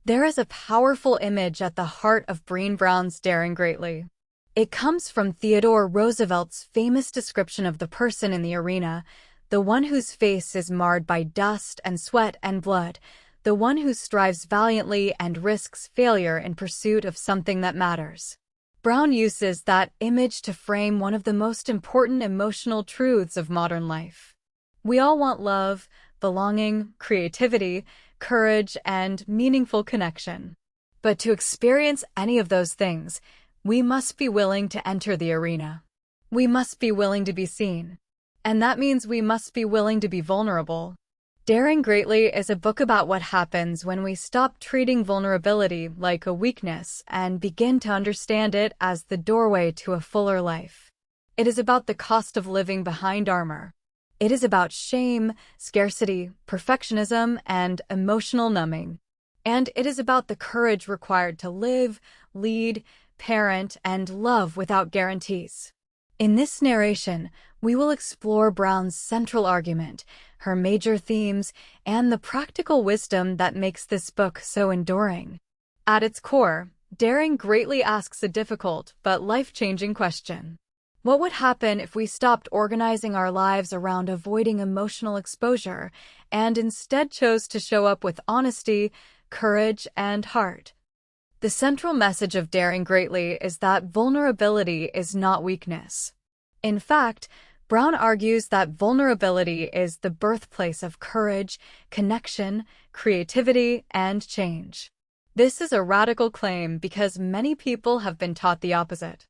There is a powerful image at the heart of Brené Brown's Daring Greatly. It comes from Theodore Roosevelt's famous description of the person in the arena, the one whose face is marred by dust and sweat and blood, the one who strives valiantly and risks failure in pursuit of something that matters. Brown uses that image to frame one of the most important emotional truths of modern life. We all want love, belonging, creativity, courage, and meaningful connection. But to experience any of those things, we must be willing to enter the arena. We must be willing to be seen. And that means we must be willing to be vulnerable. Daring Greatly is a book about what happens when we stop treating vulnerability like a weakness and begin to understand it as the doorway to a fuller life. It is about the cost of living behind armor. It is about shame, scarcity, perfectionism, and emotional numbing. And it is about the courage required to live, lead, parent, and love without guarantees. In this narration, we will explore Brown's central argument, her major themes, and the practical wisdom that makes this book so enduring. At its core, Daring Greatly asks a difficult but life-changing question. What would happen if we stopped organizing our lives around avoiding emotional exposure and instead chose to show up with honesty, courage, and heart? The central message of Daring Greatly is that vulnerability is not weakness. In fact, Brown argues that vulnerability is the birthplace of courage, connection, creativity, and change. This is a radical claim because many people have been taught the opposite.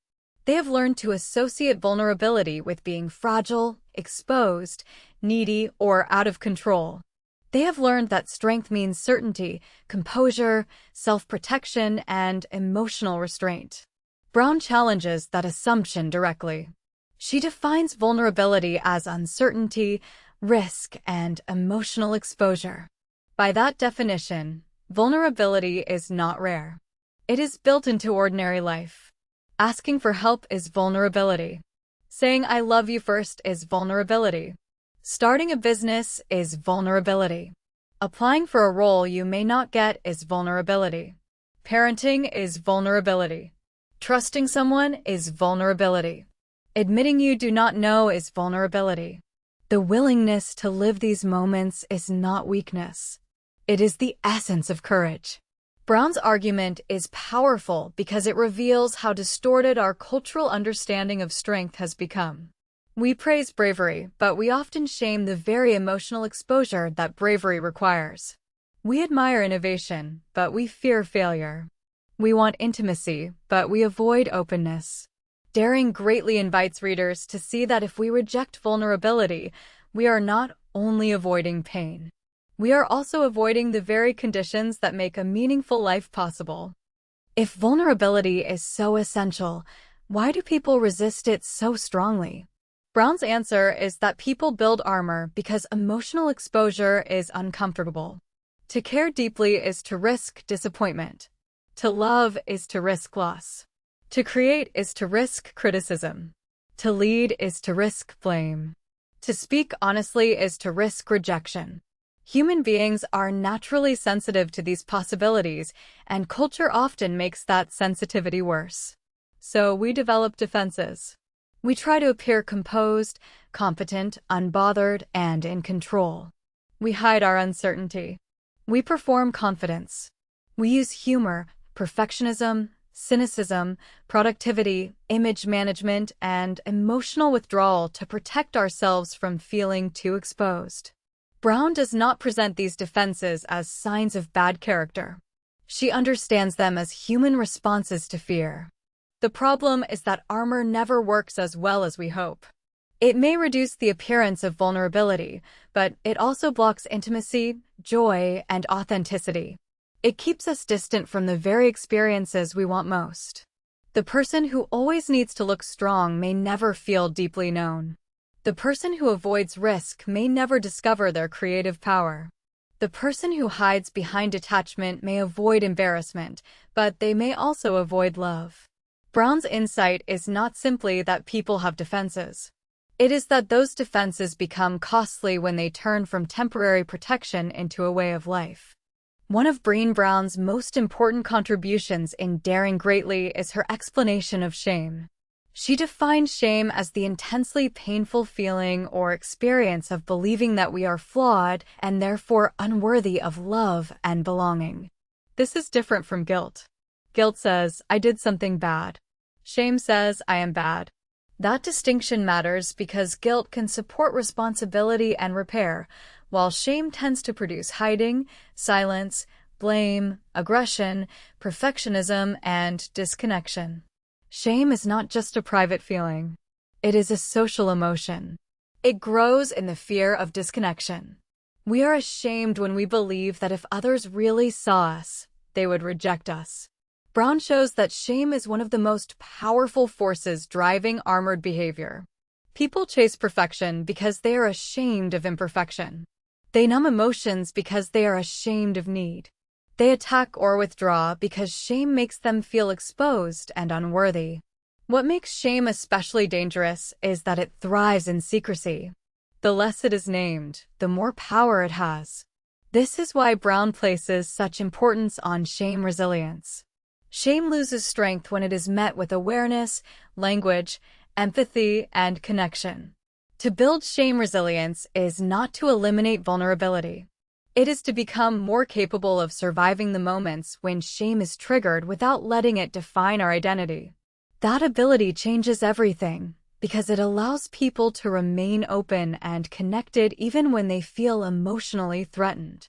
They have learned to associate vulnerability with being fragile, exposed, needy, or out of control. They have learned that strength means certainty, composure, self-protection, and emotional restraint. Brown challenges that assumption directly. She defines vulnerability as uncertainty, risk, and emotional exposure. By that definition, vulnerability is not rare. It is built into ordinary life. Asking for help is vulnerability. Saying I love you first is vulnerability. Starting a business is vulnerability. Applying for a role you may not get is vulnerability. Parenting is vulnerability. Trusting someone is vulnerability. Admitting you do not know is vulnerability. The willingness to live these moments is not weakness. It is the essence of courage. Brown's argument is powerful because it reveals how distorted our cultural understanding of strength has become. We praise bravery, but we often shame the very emotional exposure that bravery requires. We admire innovation, but we fear failure. We want intimacy, but we avoid openness. Daring Greatly invites readers to see that if we reject vulnerability, we are not only avoiding pain. We are also avoiding the very conditions that make a meaningful life possible. If vulnerability is so essential, why do people resist it so strongly? Brown's answer is that people build armor because emotional exposure is uncomfortable. To care deeply is to risk disappointment. To love is to risk loss. To create is to risk criticism. To lead is to risk blame. To speak honestly is to risk rejection. Human beings are naturally sensitive to these possibilities, and culture often makes that sensitivity worse. So we develop defenses. We try to appear composed, competent, unbothered, and in control. We hide our uncertainty. We perform confidence. We use humor, perfectionism, cynicism, productivity, image management, and emotional withdrawal to protect ourselves from feeling too exposed. Brown does not present these defenses as signs of bad character. She understands them as human responses to fear. The problem is that armor never works as well as we hope. It may reduce the appearance of vulnerability, but it also blocks intimacy, joy, and authenticity. It keeps us distant from the very experiences we want most. The person who always needs to look strong may never feel deeply known. The person who avoids risk may never discover their creative power. The person who hides behind detachment may avoid embarrassment, but they may also avoid love. Brown's insight is not simply that people have defenses. It is that those defenses become costly when they turn from temporary protection into a way of life. One of Brené Brown's most important contributions in Daring Greatly is her explanation of shame. She defines shame as the intensely painful feeling or experience of believing that we are flawed and therefore unworthy of love and belonging. This is different from guilt. Guilt says, I did something bad. Shame says, I am bad. That distinction matters because guilt can support responsibility and repair, while shame tends to produce hiding, silence, blame, aggression, perfectionism, and disconnection. Shame is not just a private feeling. It is a social emotion. It grows in the fear of disconnection. We are ashamed when we believe that if others really saw us, they would reject us. Brown shows that shame is one of the most powerful forces driving armored behavior. People chase perfection because they are ashamed of imperfection. They numb emotions because they are ashamed of need. They attack or withdraw because shame makes them feel exposed and unworthy. What makes shame especially dangerous is that it thrives in secrecy. The less it is named, the more power it has. This is why Brown places such importance on shame resilience. Shame loses strength when it is met with awareness, language, empathy, and connection. To build shame resilience is not to eliminate vulnerability. It is to become more capable of surviving the moments when shame is triggered without letting it define our identity. That ability changes everything because it allows people to remain open and connected even when they feel emotionally threatened.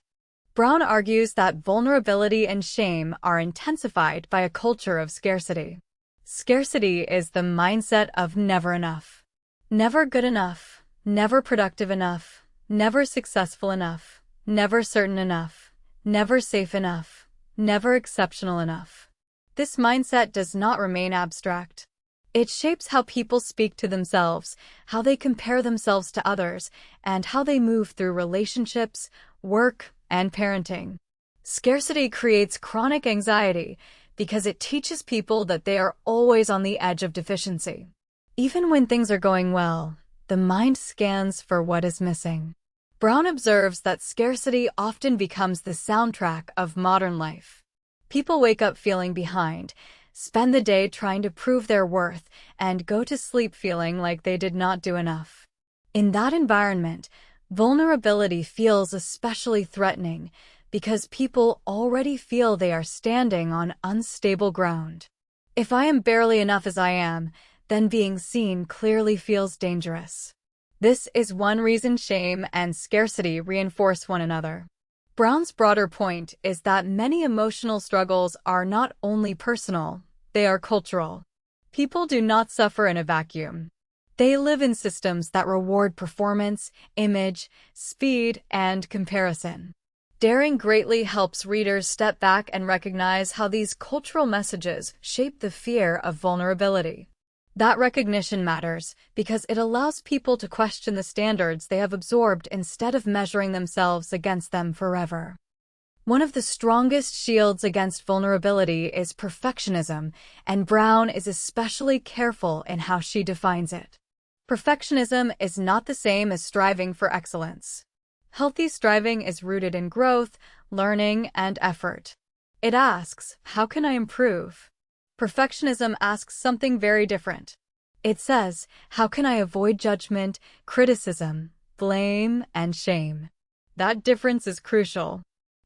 Brown argues that vulnerability and shame are intensified by a culture of scarcity. Scarcity is the mindset of never enough. Never good enough, never productive enough, never successful enough, never certain enough, never safe enough, never exceptional enough. This mindset does not remain abstract. It shapes how people speak to themselves, how they compare themselves to others, and how they move through relationships, work, and parenting. Scarcity creates chronic anxiety because it teaches people that they are always on the edge of deficiency. Even when things are going well, the mind scans for what is missing. Brown observes that scarcity often becomes the soundtrack of modern life. People wake up feeling behind, spend the day trying to prove their worth, and go to sleep feeling like they did not do enough. In that environment, vulnerability feels especially threatening because people already feel they are standing on unstable ground. If I am barely enough as I am, then being seen clearly feels dangerous. This is one reason shame and scarcity reinforce one another. Brown's broader point is that many emotional struggles are not only personal, they are cultural. People do not suffer in a vacuum. They live in systems that reward performance, image, speed, and comparison. Daring Greatly helps readers step back and recognize how these cultural messages shape the fear of vulnerability. That recognition matters because it allows people to question the standards they have absorbed instead of measuring themselves against them forever. One of the strongest shields against vulnerability is perfectionism, and Brown is especially careful in how she defines it. Perfectionism is not the same as striving for excellence. Healthy striving is rooted in growth, learning, and effort. It asks, how can I improve? Perfectionism asks something very different. It says, how can I avoid judgment, criticism, blame, and shame? That difference is crucial.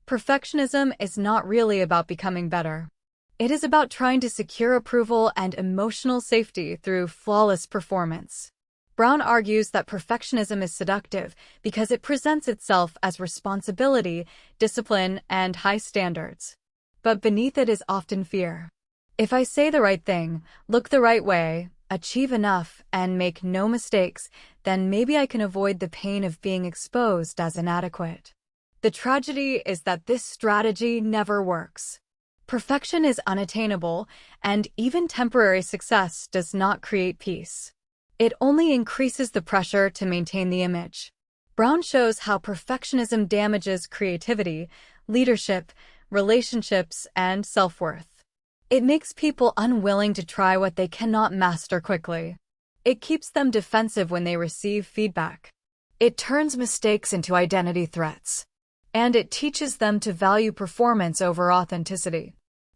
Perfectionism is not really about becoming better. It is about trying to secure approval and emotional safety through flawless performance. Brown argues that perfectionism is seductive because it presents itself as responsibility, discipline, and high standards. But beneath it is often fear. If I say the right thing, look the right way, achieve enough, and make no mistakes, then maybe I can avoid the pain of being exposed as inadequate. The tragedy is that this strategy never works. Perfection is unattainable, and even temporary success does not create peace. It only increases the pressure to maintain the image. Brown shows how perfectionism damages creativity, leadership, relationships, and self-worth. It makes people unwilling to try what they cannot master quickly. It keeps them defensive when they receive feedback. It turns mistakes into identity threats. and it teaches them to value performance over authenticity.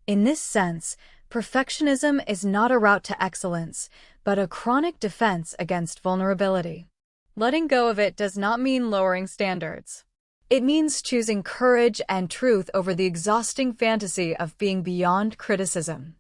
In this sense, perfectionism is not a route to excellence, but a chronic defense against vulnerability. Letting go of it does not mean lowering standards. It means choosing courage and truth over the exhausting fantasy of being beyond criticism.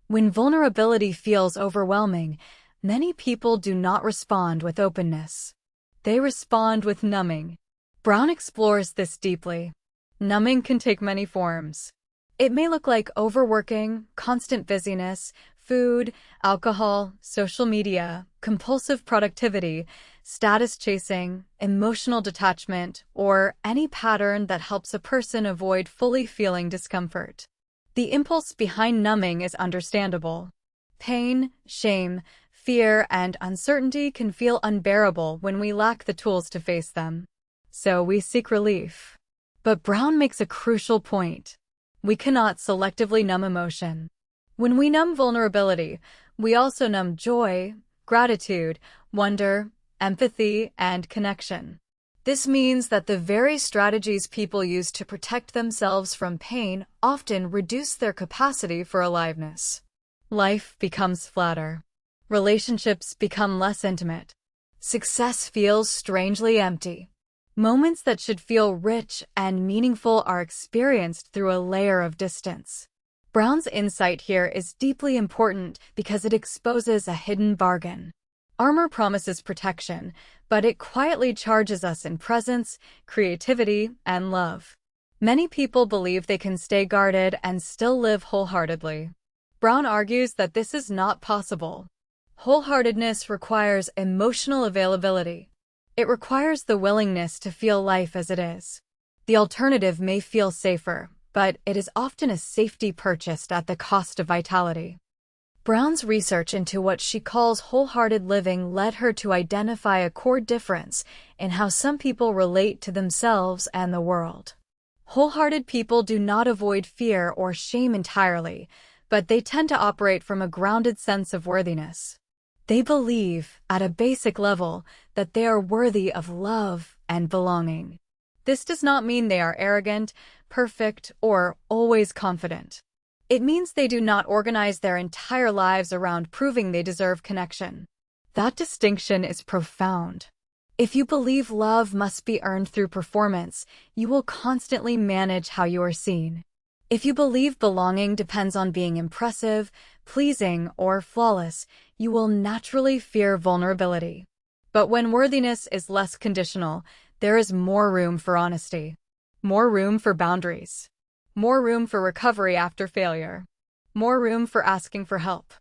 When vulnerability feels overwhelming, many people do not respond with openness. They respond with numbing. Brown explores this deeply. Numbing can take many forms. It may look like overworking, constant busyness, food, alcohol, social media, compulsive productivity, status chasing, emotional detachment, or any pattern that helps a person avoid fully feeling discomfort. The impulse behind numbing is understandable. Pain, shame, fear, and uncertainty can feel unbearable when we lack the tools to face them. So we seek relief. But Brown makes a crucial point. We cannot selectively numb emotion. When we numb vulnerability, we also numb joy, gratitude, wonder, empathy, and connection. This means that the very strategies people use to protect themselves from pain often reduce their capacity for aliveness. Life becomes flatter. Relationships become less intimate. Success feels strangely empty. Moments that should feel rich and meaningful are experienced through a layer of distance. Brown's insight here is deeply important because it exposes a hidden bargain. Armor promises protection, but it quietly charges us in presence, creativity, and love. Many people believe they can stay guarded and still live wholeheartedly. Brown argues that this is not possible. Wholeheartedness requires emotional availability. It requires the willingness to feel life as it is. The alternative may feel safer, but it is often a safety purchased at the cost of vitality. Brown's research into what she calls wholehearted living led her to identify a core difference in how some people relate to themselves and the world. Wholehearted people do not avoid fear or shame entirely, but they tend to operate from a grounded sense of worthiness. They believe, at a basic level, that they are worthy of love and belonging. This does not mean they are arrogant, perfect, or always confident. It means they do not organize their entire lives around proving they deserve connection. That distinction is profound. If you believe love must be earned through performance, you will constantly manage how you are seen. If you believe belonging depends on being impressive, pleasing, or flawless, you will naturally fear vulnerability. But when worthiness is less conditional, there is more room for honesty, more room for boundaries, more room for recovery after failure, more room for asking for help.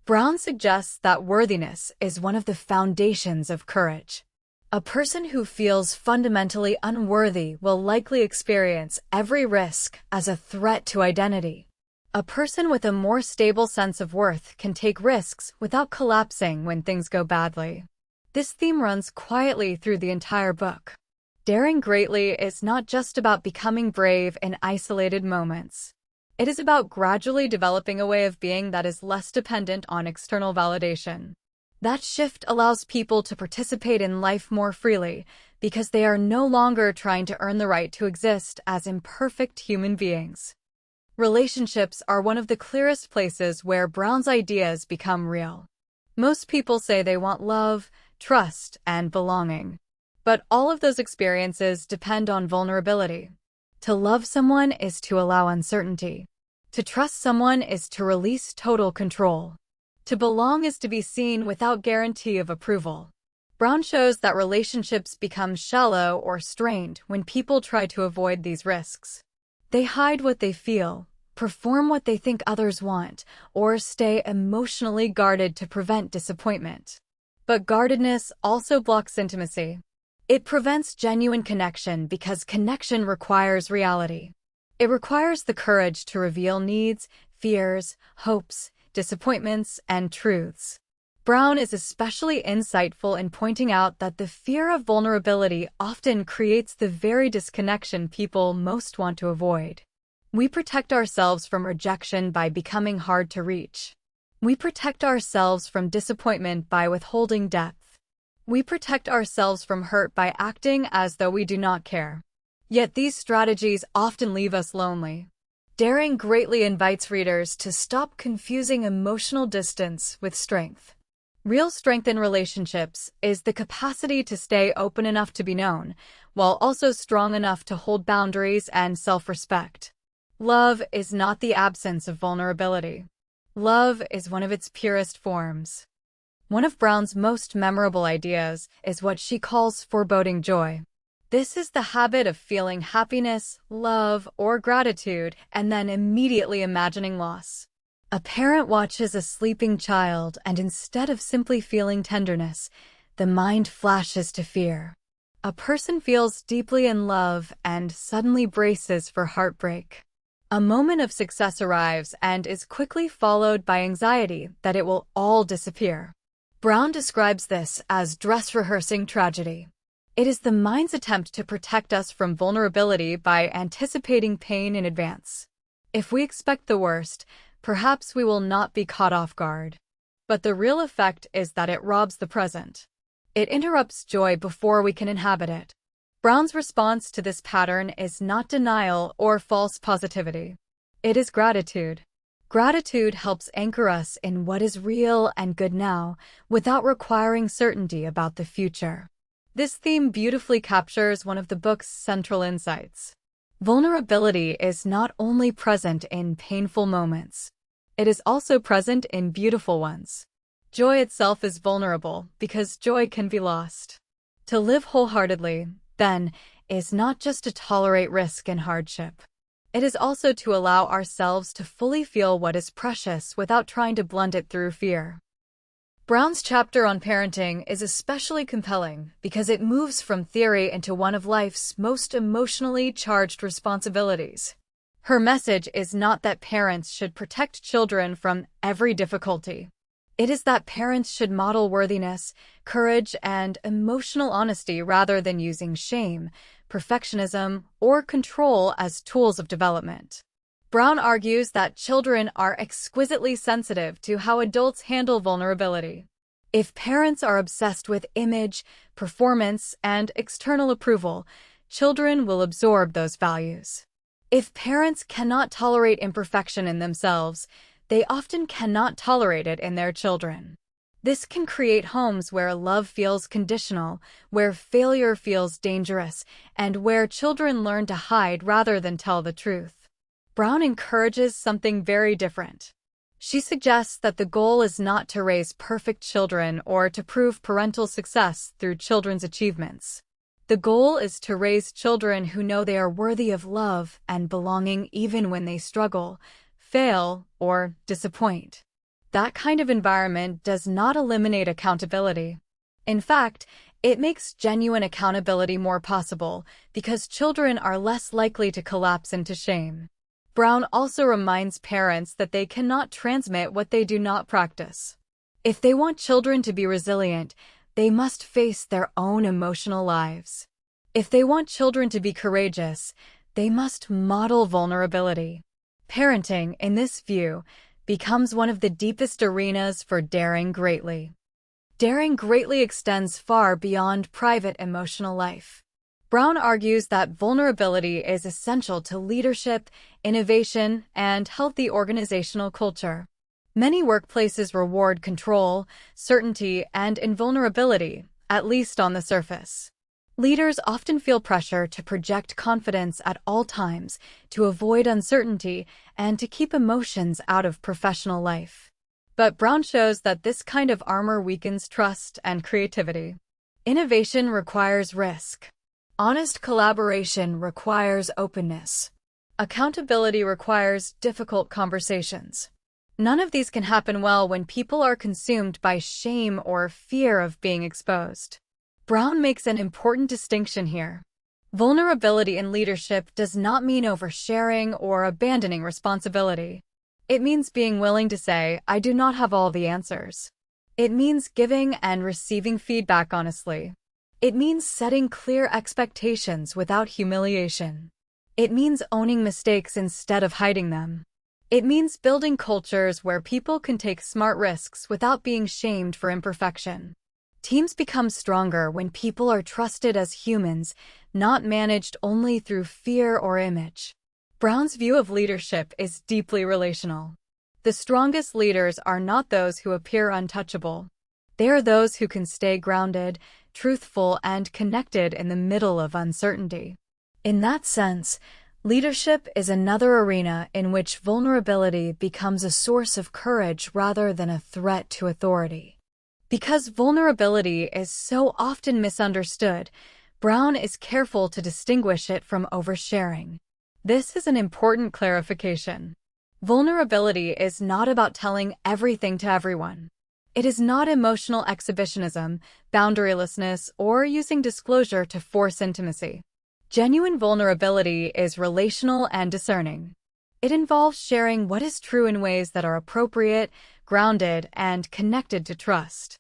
Brown suggests that worthiness is one of the foundations of courage. A person who feels fundamentally unworthy will likely experience every risk as a threat to identity. A person with a more stable sense of worth can take risks without collapsing when things go badly. This theme runs quietly through the entire book. Daring greatly is not just about becoming brave in isolated moments. It is about gradually developing a way of being that is less dependent on external validation. That shift allows people to participate in life more freely because they are no longer trying to earn the right to exist as imperfect human beings. Relationships are one of the clearest places where Brown's ideas become real. Most people say they want love, trust, and belonging. But all of those experiences depend on vulnerability. To love someone is to allow uncertainty. To trust someone is to release total control. To belong is to be seen without guarantee of approval. Brown shows that relationships become shallow or strained when people try to avoid these risks. They hide what they feel, perform what they think others want, or stay emotionally guarded to prevent disappointment. But guardedness also blocks intimacy. It prevents genuine connection because connection requires reality. It requires the courage to reveal needs, fears, hopes, disappointments, and truths. Brown is especially insightful in pointing out that the fear of vulnerability often creates the very disconnection people most want to avoid. We protect ourselves from rejection by becoming hard to reach. We protect ourselves from disappointment by withholding depth. We protect ourselves from hurt by acting as though we do not care. Yet these strategies often leave us lonely. Daring greatly invites readers to stop confusing emotional distance with strength. Real strength in relationships is the capacity to stay open enough to be known, while also strong enough to hold boundaries and self-respect. Love is not the absence of vulnerability. Love is one of its purest forms. One of Brown's most memorable ideas is what she calls foreboding joy. This is the habit of feeling happiness, love, or gratitude and then immediately imagining loss. A parent watches a sleeping child and instead of simply feeling tenderness, the mind flashes to fear. A person feels deeply in love and suddenly braces for heartbreak. A moment of success arrives and is quickly followed by anxiety that it will all disappear. Brown describes this as dress rehearsing tragedy. It is the mind's attempt to protect us from vulnerability by anticipating pain in advance. If we expect the worst, perhaps we will not be caught off guard. But the real effect is that it robs the present. It interrupts joy before we can inhabit it. Brown's response to this pattern is not denial or false positivity. It is gratitude. Gratitude helps anchor us in what is real and good now, without requiring certainty about the future. This theme beautifully captures one of the book's central insights. Vulnerability is not only present in painful moments. It is also present in beautiful ones. Joy itself is vulnerable because joy can be lost. To live wholeheartedly, then, is not just to tolerate risk and hardship. It is also to allow ourselves to fully feel what is precious without trying to blunt it through fear. Brown's chapter on parenting is especially compelling because it moves from theory into one of life's most emotionally charged responsibilities. Her message is not that parents should protect children from every difficulty. It is that parents should model worthiness, courage, and emotional honesty rather than using shame, perfectionism, or control as tools of development. Brown argues that children are exquisitely sensitive to how adults handle vulnerability. If parents are obsessed with image, performance, and external approval, children will absorb those values. If parents cannot tolerate imperfection in themselves, they often cannot tolerate it in their children. This can create homes where love feels conditional, where failure feels dangerous, and where children learn to hide rather than tell the truth. Brown encourages something very different. She suggests that the goal is not to raise perfect children or to prove parental success through children's achievements. The goal is to raise children who know they are worthy of love and belonging even when they struggle, fail, or disappoint. That kind of environment does not eliminate accountability. In fact, it makes genuine accountability more possible because children are less likely to collapse into shame. Brown also reminds parents that they cannot transmit what they do not practice. If they want children to be resilient, they must face their own emotional lives. If they want children to be courageous, they must model vulnerability. Parenting, in this view, becomes one of the deepest arenas for daring greatly. Daring greatly extends far beyond private emotional life. Brown argues that vulnerability is essential to leadership, innovation, and healthy organizational culture. Many workplaces reward control, certainty, and invulnerability, at least on the surface. Leaders often feel pressure to project confidence at all times, to avoid uncertainty, and to keep emotions out of professional life. But Brown shows that this kind of armor weakens trust and creativity. Innovation requires risk. Honest collaboration requires openness. Accountability requires difficult conversations. None of these can happen well when people are consumed by shame or fear of being exposed. Brown makes an important distinction here. Vulnerability in leadership does not mean oversharing or abandoning responsibility. It means being willing to say, "I do not have all the answers." It means giving and receiving feedback honestly. It means setting clear expectations without humiliation. It means owning mistakes instead of hiding them. It means building cultures where people can take smart risks without being shamed for imperfection. Teams become stronger when people are trusted as humans, not managed only through fear or image. Brown's view of leadership is deeply relational. The strongest leaders are not those who appear untouchable. They are those who can stay grounded, truthful, and connected in the middle of uncertainty. In that sense, leadership is another arena in which vulnerability becomes a source of courage rather than a threat to authority. Because vulnerability is so often misunderstood, Brown is careful to distinguish it from oversharing. This is an important clarification. Vulnerability is not about telling everything to everyone. It is not emotional exhibitionism, boundarylessness, or using disclosure to force intimacy. Genuine vulnerability is relational and discerning. It involves sharing what is true in ways that are appropriate, grounded, and connected to trust.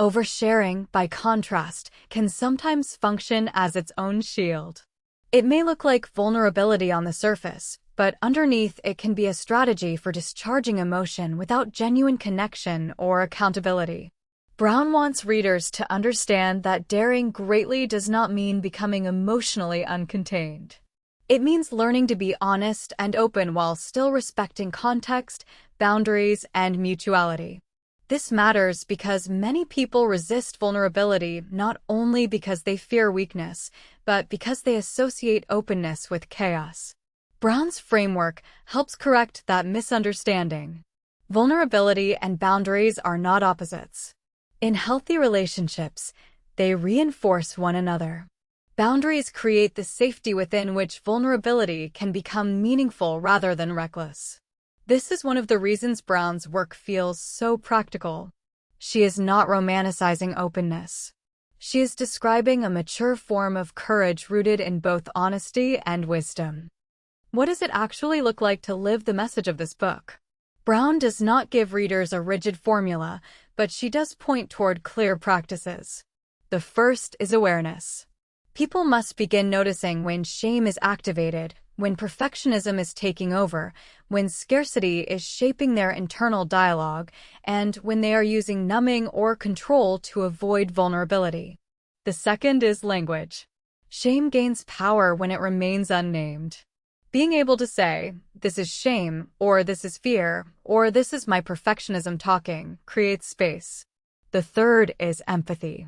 Oversharing, by contrast, can sometimes function as its own shield. It may look like vulnerability on the surface, but underneath it can be a strategy for discharging emotion without genuine connection or accountability. Brown wants readers to understand that daring greatly does not mean becoming emotionally uncontained. It means learning to be honest and open while still respecting context, boundaries, and mutuality. This matters because many people resist vulnerability not only because they fear weakness, but because they associate openness with chaos. Brown's framework helps correct that misunderstanding. Vulnerability and boundaries are not opposites. In healthy relationships, they reinforce one another. Boundaries create the safety within which vulnerability can become meaningful rather than reckless. This is one of the reasons Brown's work feels so practical. She is not romanticizing openness. She is describing a mature form of courage rooted in both honesty and wisdom. What does it actually look like to live the message of this book? Brown does not give readers a rigid formula, but she does point toward clear practices. The first is awareness. People must begin noticing when shame is activated, when perfectionism is taking over, when scarcity is shaping their internal dialogue, and when they are using numbing or control to avoid vulnerability. The second is language. Shame gains power when it remains unnamed. Being able to say, "This is shame," or "This is fear," or "This is my perfectionism talking," creates space. The third is empathy.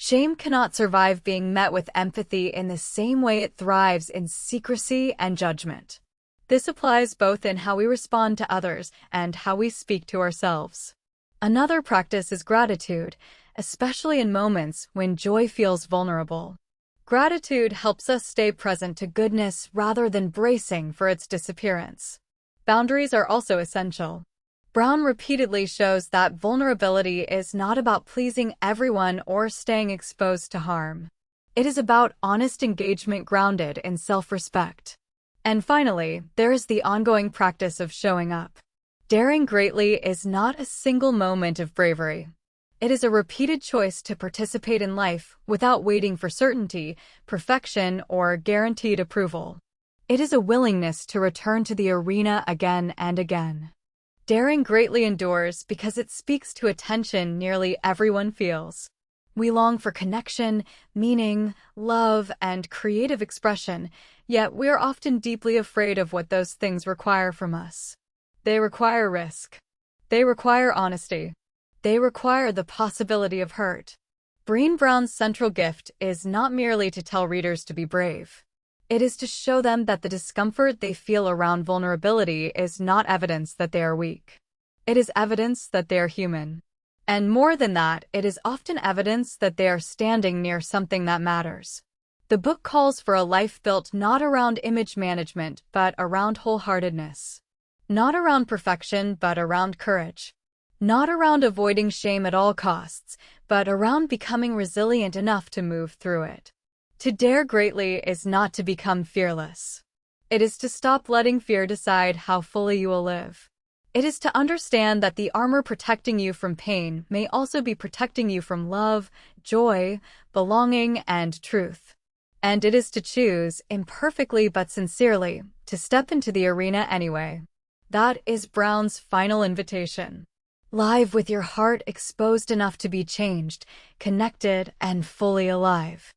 Shame cannot survive being met with empathy in the same way it thrives in secrecy and judgment. This applies both in how we respond to others and how we speak to ourselves. Another practice is gratitude, especially in moments when joy feels vulnerable. Gratitude helps us stay present to goodness rather than bracing for its disappearance. Boundaries are also essential. Brown repeatedly shows that vulnerability is not about pleasing everyone or staying exposed to harm. It is about honest engagement grounded in self-respect. And finally, there is the ongoing practice of showing up. Daring greatly is not a single moment of bravery. It is a repeated choice to participate in life without waiting for certainty, perfection, or guaranteed approval. It is a willingness to return to the arena again and again. Daring greatly endures because it speaks to a tension nearly everyone feels. We long for connection, meaning, love, and creative expression, yet we are often deeply afraid of what those things require from us. They require risk. They require honesty. They require the possibility of hurt. Brené Brown's central gift is not merely to tell readers to be brave. It is to show them that the discomfort they feel around vulnerability is not evidence that they are weak. It is evidence that they are human. And more than that, it is often evidence that they are standing near something that matters. The book calls for a life built not around image management, but around wholeheartedness. Not around perfection, but around courage. Not around avoiding shame at all costs, but around becoming resilient enough to move through it. To dare greatly is not to become fearless. It is to stop letting fear decide how fully you will live. It is to understand that the armor protecting you from pain may also be protecting you from love, joy, belonging, and truth. And it is to choose, imperfectly but sincerely, to step into the arena anyway. That is Brown's final invitation. Live with your heart exposed enough to be changed, connected, and fully alive.